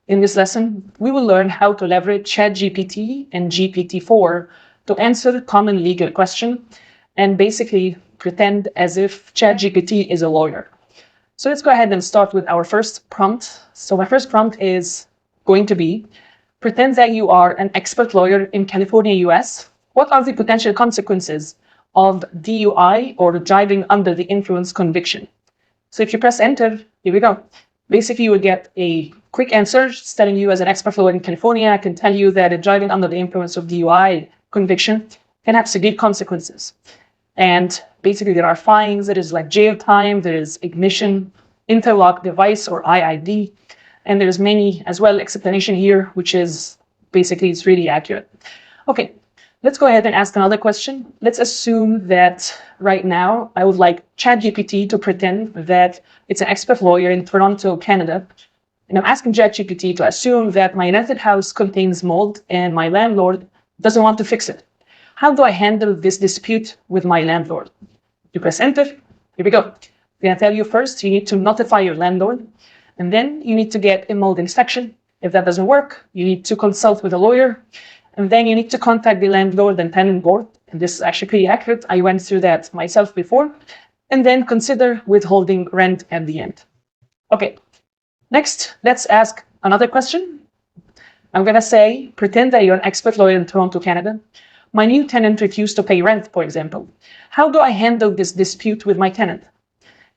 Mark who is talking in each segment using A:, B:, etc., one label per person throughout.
A: In this lesson, we will learn how to leverage ChatGPT and GPT-4 to answer common legal questions and basically pretend as if ChatGPT is a lawyer. So let's go ahead and start with our first prompt. So my first prompt is going to be, pretend that you are an expert lawyer in California, US. What are the potential consequences of DUI or driving under the influence conviction? So if you press enter, here we go. Basically, you will get a quick answer telling you, as an expert lawyer in California, I can tell you that driving under the influence of DUI conviction can have severe consequences. And basically, there are fines, there is like jail time, there is ignition, interlock device or IID, and there's many as well explanation here, which is basically, it's really accurate. Okay, let's go ahead and ask another question. Let's assume that right now I would like ChatGPT to pretend that it's an expert lawyer in Toronto, Canada. And I'm asking ChatGPT to assume that my rented house contains mold and my landlord doesn't want to fix it. How do I handle this dispute with my landlord? You press enter. Here we go. I'm going to tell you first, you need to notify your landlord. And then you need to get a mold inspection. If that doesn't work, you need to consult with a lawyer. And then you need to contact the landlord and tenant board. And this is actually pretty accurate. I went through that myself before. And then consider withholding rent at the end. Okay, next, let's ask another question. I'm going to say, pretend that you're an expert lawyer in Toronto, Canada. My new tenant refused to pay rent, for example. How do I handle this dispute with my tenant?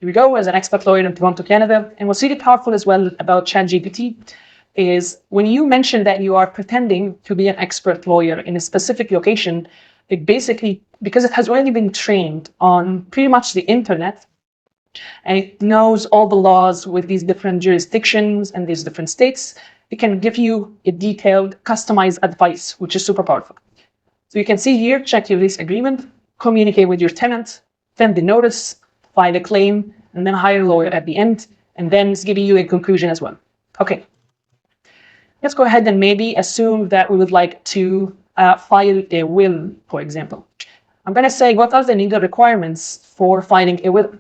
A: Here we go, as an expert lawyer in Toronto, Canada. And what's really powerful as well about ChatGPT is when you mention that you are pretending to be an expert lawyer in a specific location, it basically, because it has already been trained on pretty much the internet, and it knows all the laws with these different jurisdictions and these different states, it can give you a detailed, customized advice, which is super powerful. So you can see here, check your lease agreement, communicate with your tenant, send the notice, file a claim, and then hire a lawyer at the end, and then it's giving you a conclusion as well. Okay. Let's go ahead and maybe assume that we would like to file a will, for example. I'm going to say, what are the legal requirements for filing a will?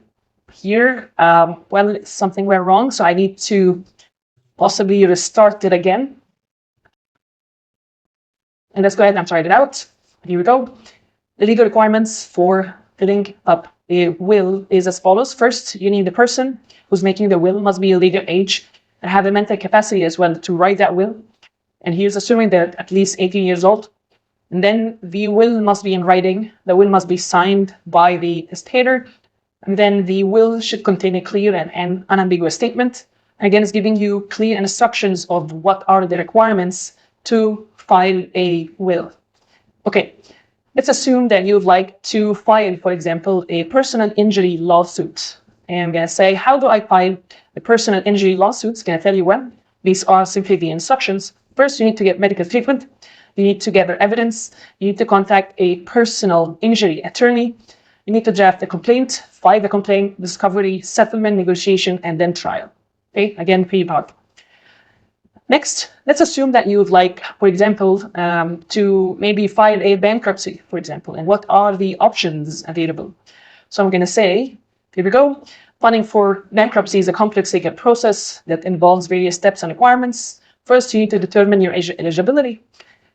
A: Here, well, something went wrong, so I need to possibly restart it again. And let's go ahead and try it out. Here we go. The legal requirements for filling up a will is as follows. First, you need the person who's making the will must be a legal age and have a mental capacity as well to write that will. And here's assuming that at least 18 years old. And then the will must be in writing. The will must be signed by the testator. And then the will should contain a clear and unambiguous statement. Again, it's giving you clear instructions of what are the requirements to file a will. Okay, let's assume that you'd like to file, for example, a personal injury lawsuit. And I'm going to say, how do I file a personal injury lawsuit? It's going to tell you when. These are simply the instructions. First, you need to get medical treatment. You need to gather evidence. You need to contact a personal injury attorney. You need to draft a complaint, file the complaint, discovery, settlement, negotiation, and then trial. Okay, again, pretty powerful. Next, let's assume that you would like, for example, to maybe file a bankruptcy, for example, and what are the options available? So I'm going to say, here we go. Filing for bankruptcy is a complex legal process that involves various steps and requirements. First, you need to determine your eligibility.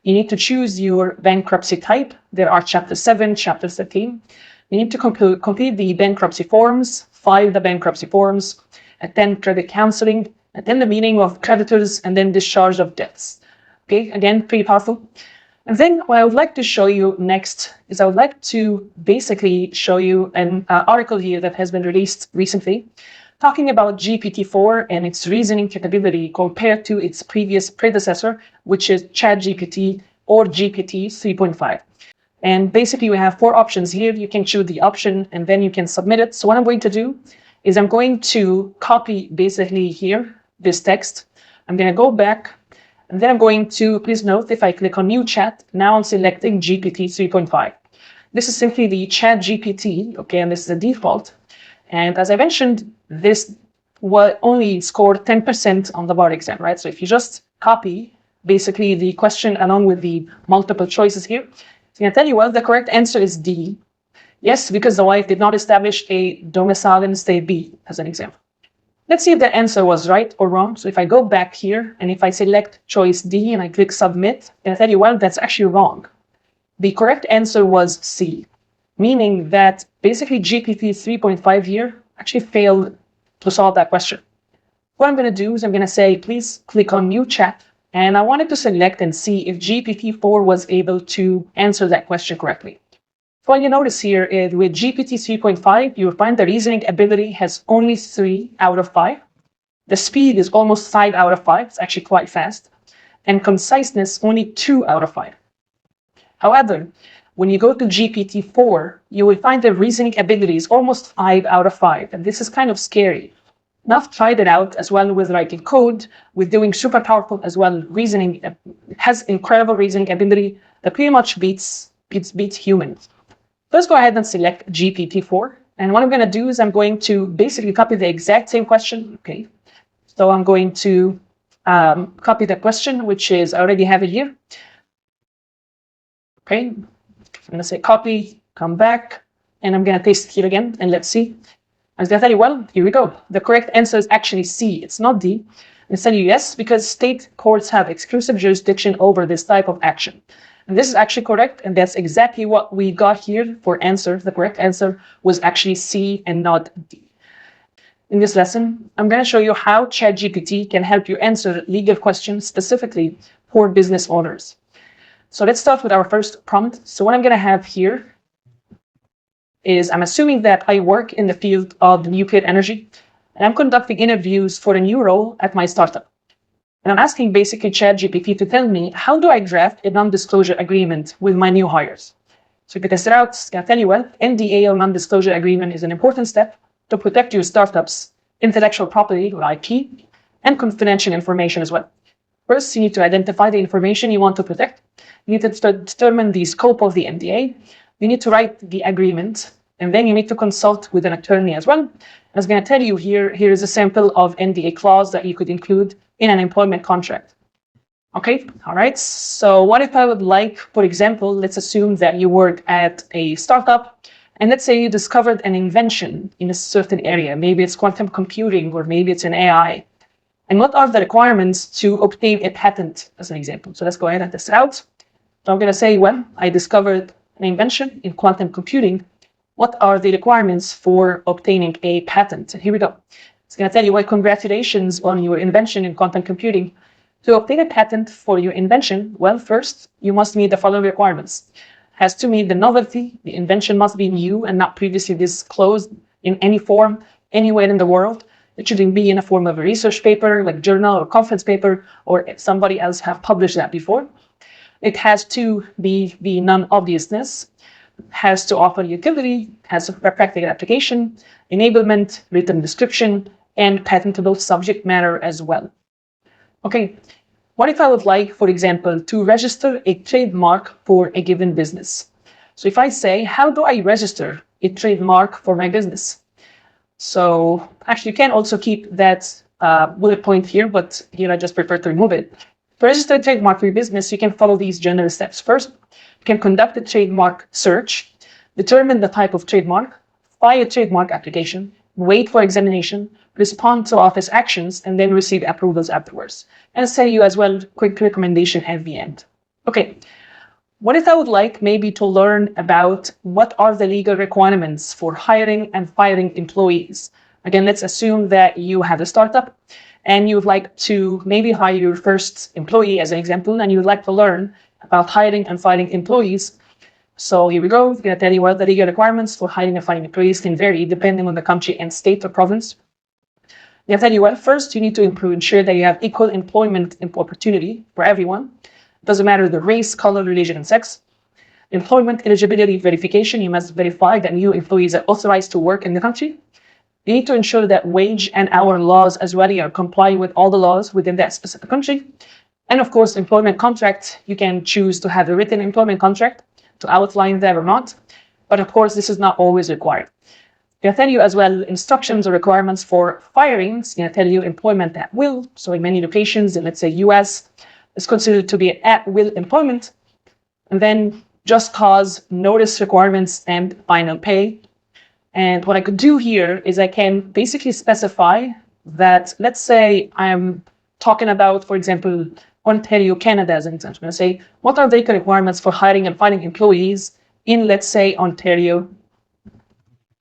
A: You need to choose your bankruptcy type. There are Chapter 7, Chapter 13. You need to complete the bankruptcy forms, file the bankruptcy forms, attend credit counseling, attend the meeting of creditors, and then discharge of debts. Okay, again, pretty powerful. And then what I would like to show you next is I would like to basically show you an article here that has been released recently, talking about GPT-4 and its reasoning capability compared to its previous predecessor, which is ChatGPT or GPT 3.5. And basically we have 4 options here. You can choose the option and then you can submit it. So what I'm going to do is I'm going to copy basically here this text. I'm going to go back and then I'm going to, please note, if I click on new chat, now I'm selecting GPT 3.5. This is simply the ChatGPT, okay, and this is the default. And as I mentioned, this will only score 10% on the bar exam, right? So if you just copy basically the question along with the multiple choices here, So I'm going to tell you, well, the correct answer is D. Yes, because the wife did not establish a domicile in state B, as an example. Let's see if the answer was right or wrong. So if I go back here and if I select choice D and I click submit, and I tell you, well, that's actually wrong. The correct answer was C, meaning that basically GPT 3.5 here actually failed to solve that question. What I'm going to do is I'm going to say, please click on new chat. And I wanted to select and see if GPT-4 was able to answer that question correctly. What you notice here is with GPT 3.5, you'll find the reasoning ability has only 3 out of 5. The speed is almost 5 out of 5. It's actually quite fast. And conciseness, only 2 out of 5. However, when you go to GPT-4, you will find the reasoning ability is almost 5 out of 5. And this is kind of scary. Now I've tried it out as well with writing code, with doing super powerful as well reasoning. It has incredible reasoning ability that pretty much beats humans. Let's go ahead and select GPT-4. And what I'm going to do is I'm going to basically copy the exact same question. Okay. So I'm going to copy the question, which is, I already have it here. Okay. I'm going to say copy, come back, and I'm going to paste it here again. And let's see. I was going to tell you, well, here we go. The correct answer is actually C. It's not D. It's telling you yes, because state courts have exclusive jurisdiction over this type of action. And this is actually correct, and that's exactly what we got here for answer. The correct answer was actually C and not D. In this lesson, I'm going to show you how ChatGPT can help you answer legal questions specifically for business owners. So let's start with our first prompt. So what I'm going to have here is I'm assuming that I work in the field of nuclear energy, and I'm conducting interviews for a new role at my startup. And I'm asking basically ChatGPT to tell me, how do I draft a non-disclosure agreement with my new hires? So if you test it out, it's going to tell you, well, NDA or non-disclosure agreement is an important step to protect your startup's intellectual property or IP and confidential information as well. First, you need to identify the information you want to protect. You need to determine the scope of the NDA. You need to write the agreement, and then you need to consult with an attorney as well. I was going to tell you here is a sample of NDA clause that you could include in an employment contract. Okay, all right. So what if I would like, for example, let's assume that you work at a startup, and let's say you discovered an invention in a certain area. Maybe it's quantum computing, or maybe it's an AI. And what are the requirements to obtain a patent, as an example? So let's go ahead and test it out. So I'm going to say, well, I discovered an invention in quantum computing. What are the requirements for obtaining a patent? And here we go. It's going to tell you, well, congratulations on your invention in quantum computing. To obtain a patent for your invention, well, first, you must meet the following requirements. Has to meet the novelty. The invention must be new and not previously disclosed in any form, anywhere in the world. It shouldn't be in a form of a research paper, like journal or conference paper, or if somebody else have published that before. It has to be the non-obviousness, has to offer utility, has a practical application, enablement, written description, and patentable subject matter as well. Okay, what if I would like, for example, to register a trademark for a given business? So if I say, how do I register a trademark for my business? So actually, you can also keep that bullet point here, but here I just prefer to remove it. To register a trademark for your business, you can follow these general steps. First, you can conduct a trademark search, determine the type of trademark, file a trademark application, wait for examination, respond to office actions, and then receive approvals afterwards. And say you as well, quick recommendation at the end. Okay, what if I would like maybe to learn about what are the legal requirements for hiring and firing employees? Again, let's assume that you have a startup and you would like to maybe hire your first employee as an example, and you would like to learn about hiring and firing employees. So here we go. It's going to tell you what the legal requirements for hiring and firing employees can vary depending on the country and state or province. They tell you, well, first you need to ensure that you have equal employment opportunity for everyone. It doesn't matter the race, color, religion, and sex. Employment eligibility verification, you must verify that new employees are authorized to work in the country. You need to ensure that wage and hour laws as well are complying with all the laws within that specific country. And of course, employment contract, you can choose to have a written employment contract to outline that or not. But of course, this is not always required. They'll tell you as well instructions or requirements for firing. It's going to tell you employment at will. So in many locations, in let's say US, it's considered to be at will employment. And then just cause, notice requirements, and final pay. And what I could do here is I can basically specify that, let's say I'm talking about, for example, Ontario, Canada as an example. I'm going to say, what are the requirements for hiring and finding employees in, let's say, Ontario,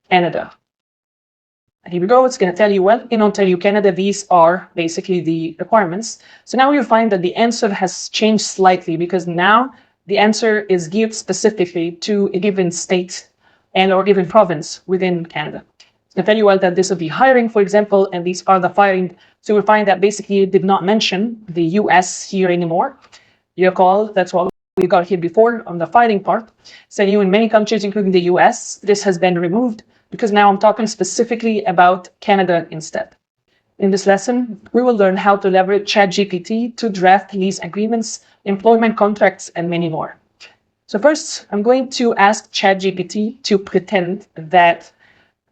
A: Canada? And here we go. It's going to tell you, well, in Ontario, Canada, these are basically the requirements. So now you find that the answer has changed slightly because now the answer is geared specifically to a given state and or given province within Canada. It's going to tell you, well, that this will be hiring, for example, and these are the firing. So you'll find that basically it did not mention the US here anymore. You recall, that's what we got here before on the firing part. So you in many countries, including the US, this has been removed because now I'm talking specifically about Canada instead. In this lesson, we will learn how to leverage ChatGPT to draft lease agreements, employment contracts, and many more. So first, I'm going to ask ChatGPT to pretend that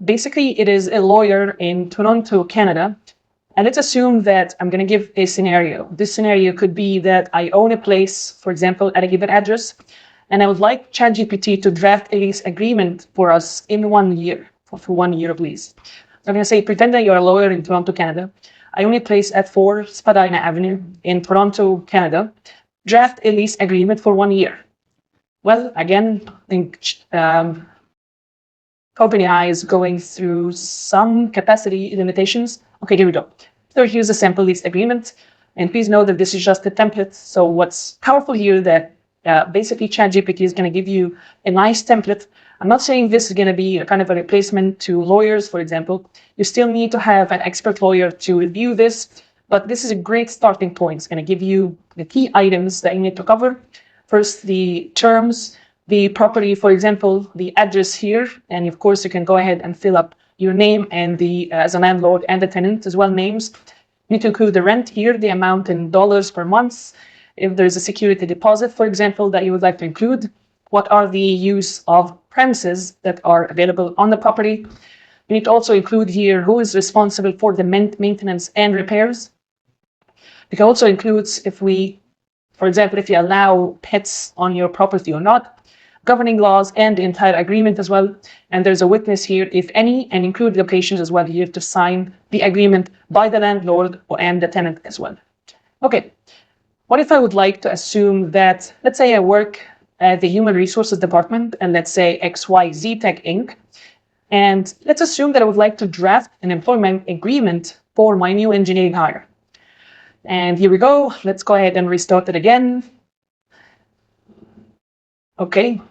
A: basically it is a lawyer in Toronto, Canada. And let's assume that I'm going to give a scenario. This scenario could be that I own a place, for example, at a given address, and I would like ChatGPT to draft a lease agreement for us in 1 year, for 1 year of lease. I'm going to say, pretend that you're a lawyer in Toronto, Canada. I own a place at 4 Spadina Avenue in Toronto, Canada. Draft a lease agreement for 1 year. Well, again, I think OpenAI is going through some capacity limitations. Okay, here we go. So here's a sample lease agreement. And please know that this is just a template. So what's powerful here that basically ChatGPT is going to give you a nice template. I'm not saying this is going to be a kind of a replacement to lawyers, for example. You still need to have an expert lawyer to review this, but this is a great starting point. It's going to give you the key items that you need to cover. First, the terms, the property, for example, the address here, and of course you can go ahead and fill up your name and the as a landlord and the tenant as well names. You need to include the rent here, the amount in dollars per month. If there's a security deposit, for example, that you would like to include, what are the use of premises that are available on the property. You need to also include here who is responsible for the maintenance and repairs. You can also include if we, for example, if you allow pets on your property or not, governing laws and the entire agreement as well. And there's a witness here, if any, and include locations as well here to sign the agreement by the landlord and the tenant as well. Okay. What if I would like to assume that, let's say I work at the Human Resources Department and let's say XYZ Tech Inc. And let's assume that I would like to draft an employment agreement for my new engineering hire. And here we go. Let's go ahead and restart it again. Okay.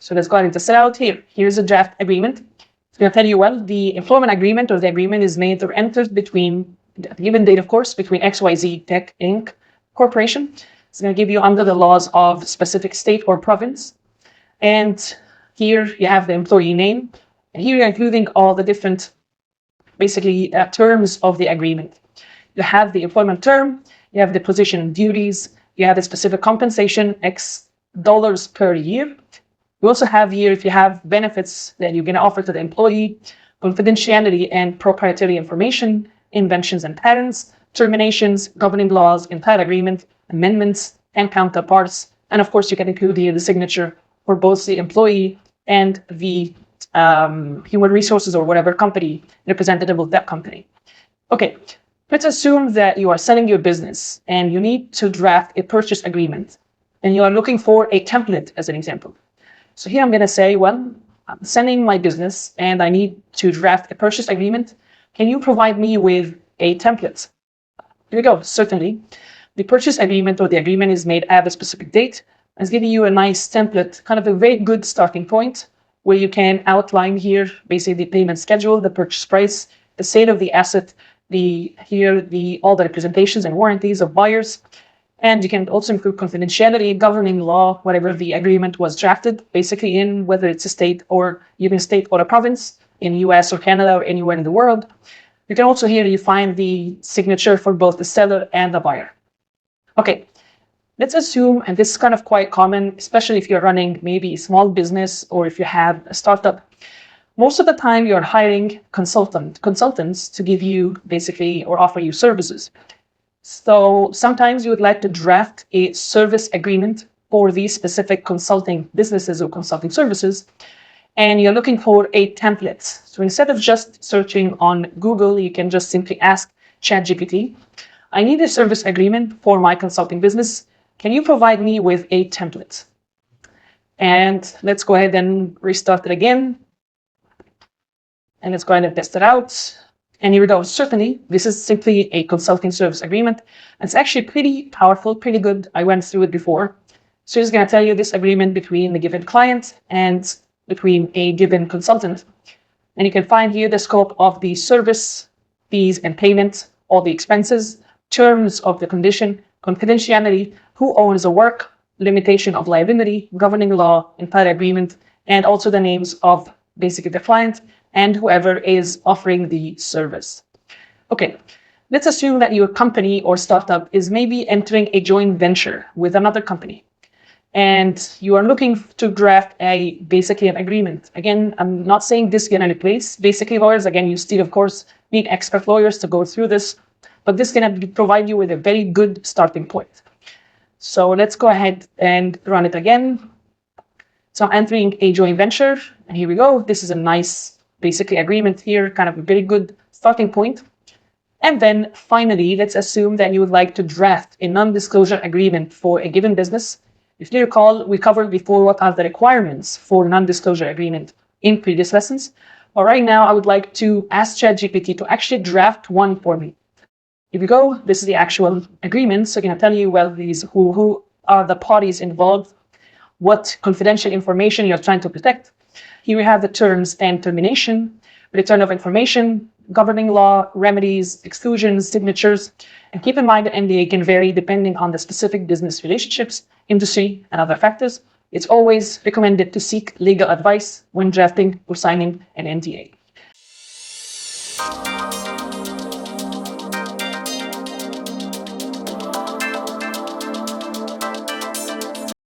A: So let's go ahead and test it out here. Here's a draft agreement. It's going to tell you, well, the employment agreement or the agreement is made or entered between, the given date, of course, between XYZ Tech Inc. Corporation. It's going to give you under the laws of specific state or province. And here you have the employee name. And here you're including all the different, basically, terms of the agreement. You have the employment term, you have the position and duties, you have the specific compensation, X dollars per year. You also have here, if you have benefits that you're going to offer to the employee, confidentiality and proprietary information, inventions and patents, terminations, governing laws, entire agreement, amendments, and counterparts. And of course, you can include here the signature for both the employee and the human resources or whatever company, representative of that company. Okay, let's assume that you are selling your business and you need to draft a purchase agreement and you are looking for a template as an example. So here I'm going to say, well, I'm selling my business and I need to draft a purchase agreement. Can you provide me with a template? Here we go. Certainly. The purchase agreement or the agreement is made at a specific date. It's giving you a nice template, kind of a very good starting point where you can outline here basically the payment schedule, the purchase price, the sale of the asset, all the representations and warranties of buyers. And you can also include confidentiality, governing law, whatever the agreement was drafted, basically in whether it's a state or even state or a province in US or Canada or anywhere in the world. You can also here you find the signature for both the seller and the buyer. Okay, let's assume, and this is kind of quite common, especially if you're running maybe a small business or if you have a startup. Most of the time you're hiring consultants to give you basically or offer you services. So sometimes you would like to draft a service agreement for these specific consulting businesses or consulting services, and you're looking for a template. So instead of just searching on Google, you can just simply ask ChatGPT, I need a service agreement for my consulting business. Can you provide me with a template? And let's go ahead and restart it again. And let's go ahead and test it out. And here we go. Certainly, this is simply a consulting service agreement. It's actually pretty powerful, pretty good. I went through it before. So it's going to tell you this agreement between the given client and between a given consultant. And you can find here the scope of the service, fees and payment, all the expenses, terms of the condition, confidentiality, who owns the work, limitation of liability, governing law, entire agreement, and also the names of basically the client and whoever is offering the service. Okay, let's assume that your company or startup is maybe entering a joint venture with another company, and you are looking to draft basically an agreement. Again, I'm not saying this can replace basically lawyers. Again, you still, of course, need expert lawyers to go through this, but this can provide you with a very good starting point. So let's go ahead and run it again. So I'm entering a joint venture, and here we go. This is a nice, basically, agreement here, kind of a very good starting point. And then finally, let's assume that you would like to draft a non-disclosure agreement for a given business. If you recall, we covered before what are the requirements for non-disclosure agreement in previous lessons. But right now, I would like to ask ChatGPT to actually draft one for me. Here we go. This is the actual agreement. So I'm going to tell you, well, these who are the parties involved, what confidential information you're trying to protect. Here we have the terms and termination, return of information, governing law, remedies, exclusions, signatures. And keep in mind that NDA can vary depending on the specific business relationships, industry, and other factors. It's always recommended to seek legal advice when drafting or signing an NDA.